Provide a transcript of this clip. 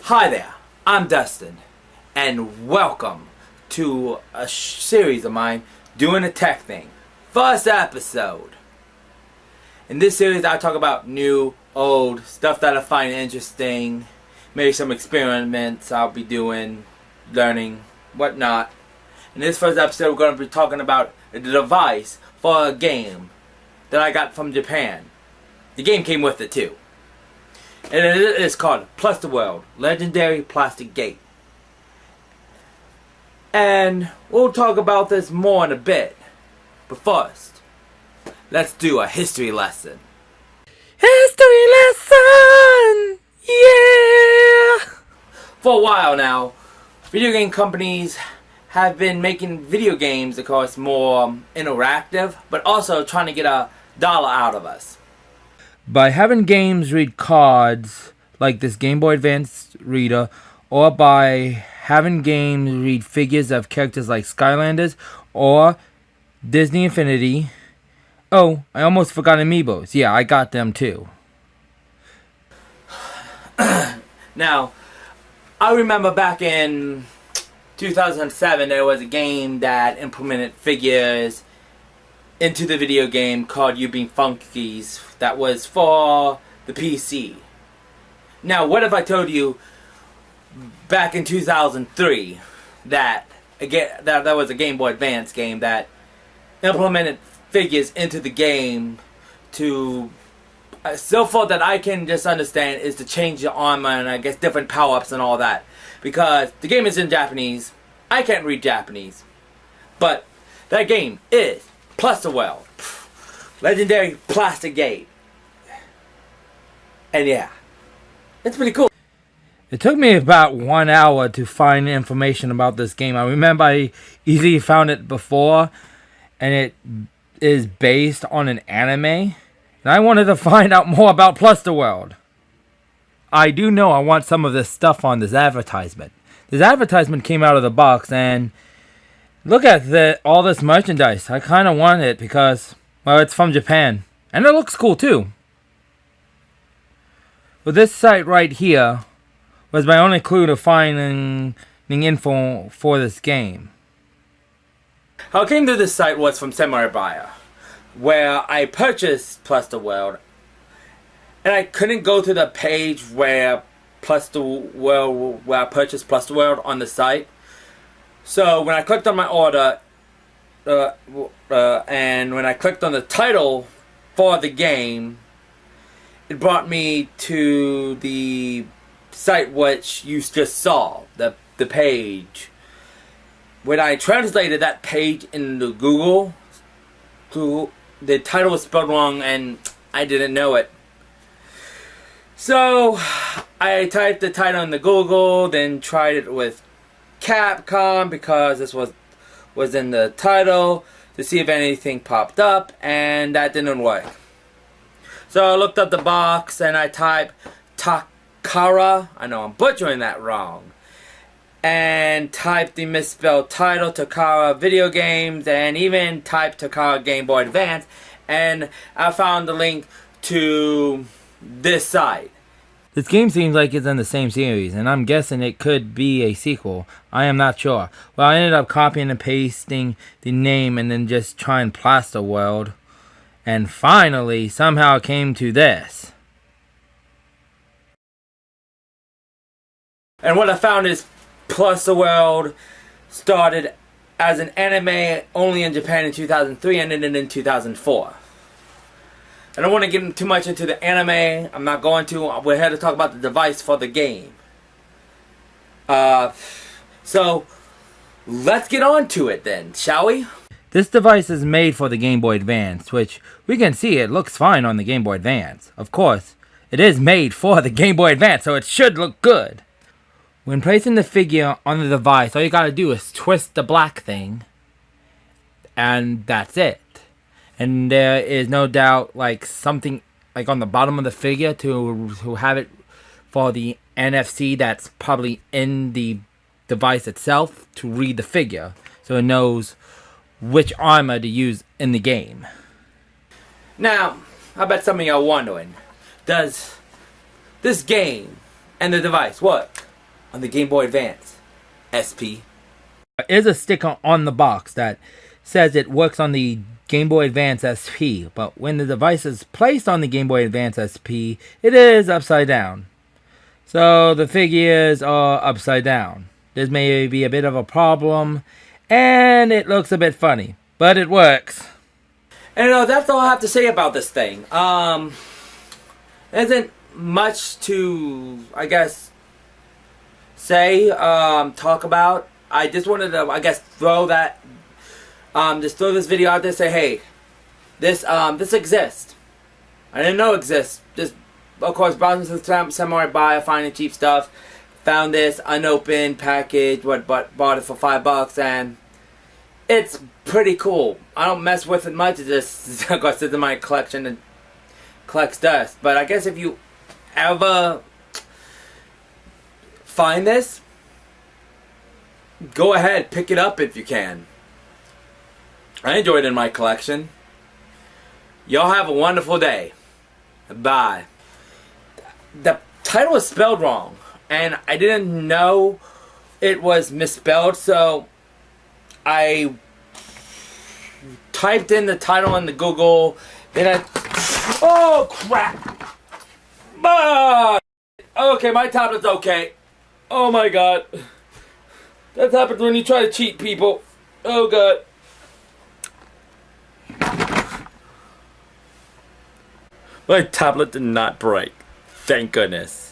Hi there, I'm Dustin, and welcome to a series of mine doing a tech thing. First episode. In this series I talk about new, old, stuff that I find interesting, maybe some experiments I'll be doing, learning, whatnot. In this first episode we're going to be talking about the device for a game that I got from Japan. The game came with it too. And it is called Pluster Legendary Plastic Gate. And we'll talk about this more in a bit. But first, let's do a history lesson. History lesson! Yeah! For a while now, video game companies have been making video games, of course, more interactive, but also trying to get a dollar out of us. By having games read cards, like this Game Boy Advance reader, or by having games read figures of characters like Skylanders or Disney Infinity. Oh, I almost forgot Amiibos. Yeah, I got them too. Now, I remember back in 2007 there was a game that implemented figures into the video game called You Being Funkies that was for the PC. Now, what if I told you back in 2003 that that was a Game Boy Advance game that implemented figures into the game to so far that I can just understand is to change the armor and I guess different power-ups and all that, because the game is in Japanese. I can't read Japanese, but that game is Pluster Legendary Plastic Gate. And yeah, it's pretty cool. It took me about 1 hour to find information about this game. I remember I easily found it before, and it is based on an anime. And I wanted to find out more about Pluster World. I do know I want some of this stuff on this advertisement. This advertisement came out of the box, and look at all this merchandise. I kind of want it because, well, it's from Japan. And it looks cool too. But this site right here was my only clue to finding info for this game. How I came to this site was from Samurai Buyer, where I purchased Pluster World. And I couldn't go to the page where I purchased Pluster World on the site. So when I clicked on my order, and when I clicked on the title for the game, it brought me to the site which you just saw, the page. When I translated that page into Google, the title was spelled wrong and I didn't know it. So I typed the title into Google, then tried it with Capcom because this was in the title to see if anything popped up, and that didn't work. So I looked up the box and I typed Takara, I know I'm butchering that wrong, and typed the misspelled title, Takara Video Games, and even typed Takara Game Boy Advance, and I found the link to this site. This game seems like it's in the same series, and I'm guessing it could be a sequel. I am not sure. Well, I ended up copying and pasting the name and then just trying Pluster World. And finally, somehow it came to this. And what I found is Pluster World started as an anime only in Japan in 2003 and ended in 2004. I don't want to get too much into the anime. I'm not going to. We're here to talk about the device for the game. So, let's get on to it then, shall we? This device is made for the Game Boy Advance, which we can see it looks fine on the Game Boy Advance. Of course, it is made for the Game Boy Advance, so it should look good. When placing the figure on the device, all you gotta do is twist the black thing, and that's it. And there is no doubt like something like on the bottom of the figure to have it for the NFC that's probably in the device itself to read the figure, so it knows which armor to use in the game. Now, I bet some of y'all wondering, does this game and the device work on the Game Boy Advance SP. There is a sticker on the box that says it works on the Game Boy Advance SP, but when the device is placed on the Game Boy Advance SP, it is upside down. So the figures are upside down. This may be a bit of a problem, and it looks a bit funny, but it works. And that's all I have to say about this thing. Isn't much to, I guess, say, talk about. I just wanted to, I guess, throw that, just throw this video out there and say, hey, this exists. I didn't know it exists. Just, of course, browsing somewhere by finding cheap stuff. Found this unopened package, bought it for $5, and it's pretty cool. I don't mess with it much. It just, of course, it's in my collection and collects dust. But I guess if you ever find this, go ahead, pick it up if you can. I enjoyed it in my collection. Y'all have a wonderful day. Bye. The title is spelled wrong, and I didn't know it was misspelled, so I typed in the title in the Google, then oh crap! Ah! Okay, my tablet's okay. Oh my god. That happens when you try to cheat people. Oh god. My tablet did not break. Thank goodness.